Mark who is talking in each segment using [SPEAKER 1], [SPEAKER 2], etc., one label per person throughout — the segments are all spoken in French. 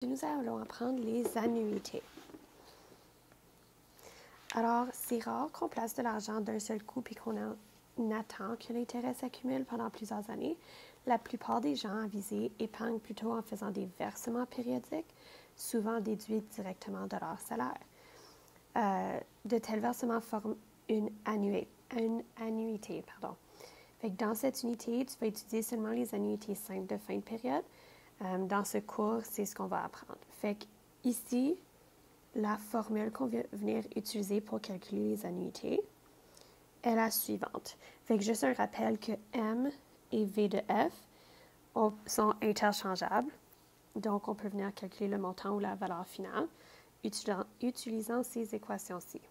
[SPEAKER 1] Nous allons apprendre les annuités. Alors, c'est rare qu'on place de l'argent d'un seul coup et qu'on attend que l'intérêt s'accumule pendant plusieurs années. La plupart des gens avisés épargnent plutôt en faisant des versements périodiques, souvent déduits directement de leur salaire. De tels versements forment une annuité. Fait que dans cette unité, tu vas étudier seulement les annuités simples de fin de période. Dans ce cours, c'est ce qu'on va apprendre. Fait que ici, la formule qu'on va venir utiliser pour calculer les annuités est la suivante. Fait que juste un rappel que M et V de F sont interchangeables. Donc, on peut venir calculer le montant ou la valeur finale utilisant ces équations-ci.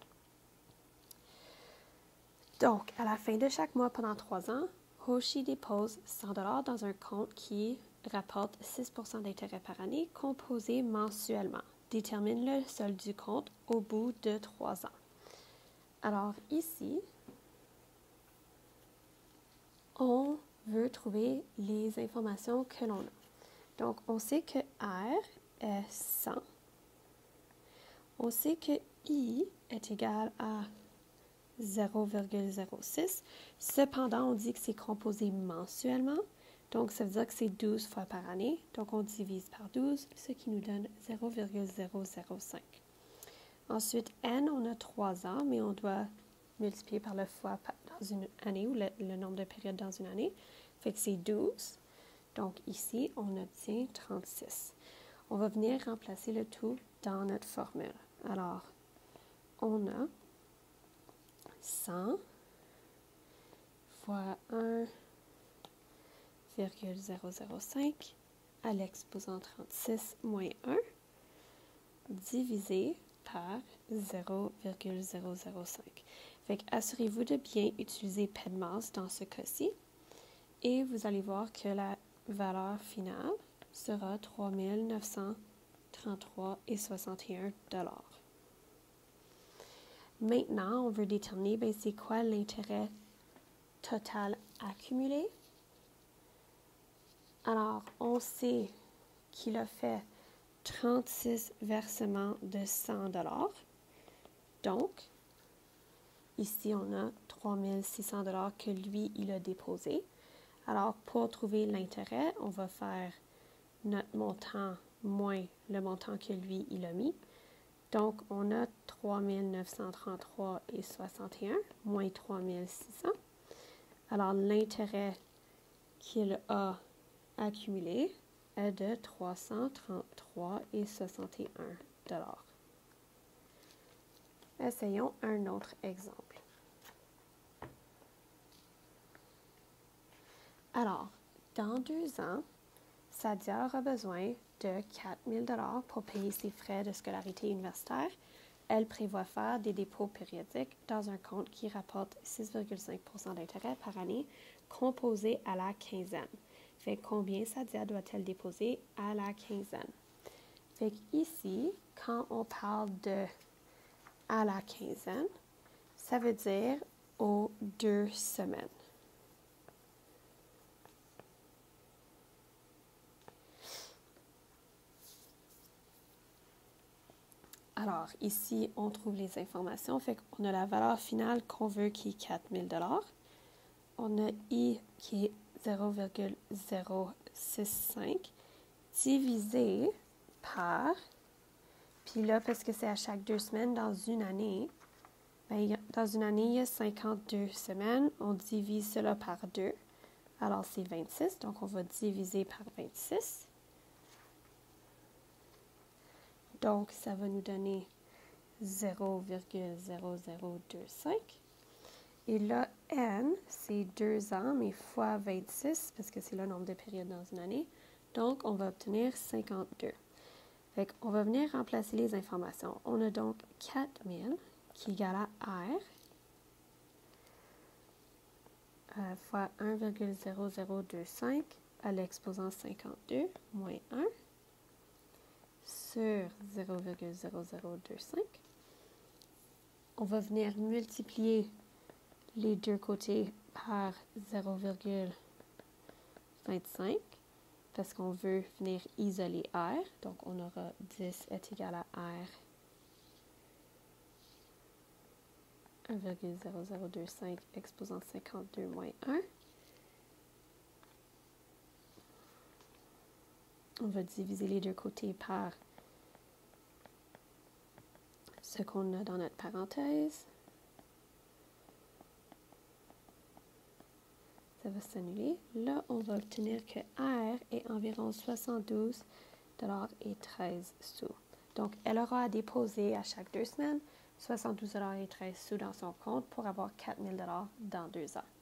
[SPEAKER 1] Donc, à la fin de chaque mois pendant 3 ans, Hoshi dépose 100 $ dans un compte qui rapporte 6 % d'intérêt par année composé mensuellement. Détermine le solde du compte au bout de 3 ans. Alors ici, on veut trouver les informations que l'on a. Donc, on sait que R est 100. On sait que I est égal à 0,06. Cependant, on dit que c'est composé mensuellement. Donc, ça veut dire que c'est 12 fois par année. Donc, on divise par 12, ce qui nous donne 0,005. Ensuite, N, on a 3 ans, mais on doit multiplier par le fois dans une année, ou le nombre de périodes dans une année. Fait que c'est 12. Donc, ici, on obtient 36. On va venir remplacer le tout dans notre formule. Alors, on a 100 fois 1,005 à l'exposant 36 moins 1 divisé par 0,005. Fait que assurez-vous de bien utiliser PEDMAS dans ce cas-ci et vous allez voir que la valeur finale sera 3 933,61 $. Maintenant, on veut déterminer c'est quoi l'intérêt total accumulé. Alors, on sait qu'il a fait 36 versements de 100 $. Donc, ici, on a 3 600 $ que lui, il a déposé. Alors, pour trouver l'intérêt, on va faire notre montant moins le montant que lui, il a mis. Donc, on a 3 933,61 moins 3 600. Alors, l'intérêt qu'il a accumulé est de 333,61 $. Essayons un autre exemple. Alors, dans 2 ans, Sadia aura besoin de 4 000 $ pour payer ses frais de scolarité universitaire. Elle prévoit faire des dépôts périodiques dans un compte qui rapporte 6,5 % d'intérêt par année, composé à la quinzaine. Fait combien Sadia doit-elle déposer à la quinzaine? Fait ici, quand on parle de à la quinzaine, ça veut dire aux 2 semaines. Alors, ici, on trouve les informations. Fait qu'on a la valeur finale qu'on veut qui est 4 000 $. On a I qui est 0,065 divisé par, puis là, parce que c'est à chaque 2 semaines dans une année, dans une année, il y a 52 semaines. On divise cela par 2. Alors, c'est 26. Donc, on va diviser par 26. Donc, ça va nous donner 0,0025. Et là, N, c'est 2 ans, mais fois 26, parce que c'est le nombre de périodes dans une année. Donc, on va obtenir 52. Fait qu'on va venir remplacer les informations. On a donc 4000 qui est égal à R fois 1,0025 à l'exposant 52 moins 1 sur 0,0025. On va venir multiplier les deux côtés par 0,25. Fait parce qu'on veut venir isoler R. Donc, on aura 10 est égal à R 1,0025 exposant 52 moins 1. On va diviser les deux côtés par ce qu'on a dans notre parenthèse. Ça va s'annuler. Là, on va obtenir que R est environ 72 et 13 sous. Donc, elle aura à déposer à chaque 2 semaines 72 et 13 sous dans son compte pour avoir 4 000 dans 2 ans.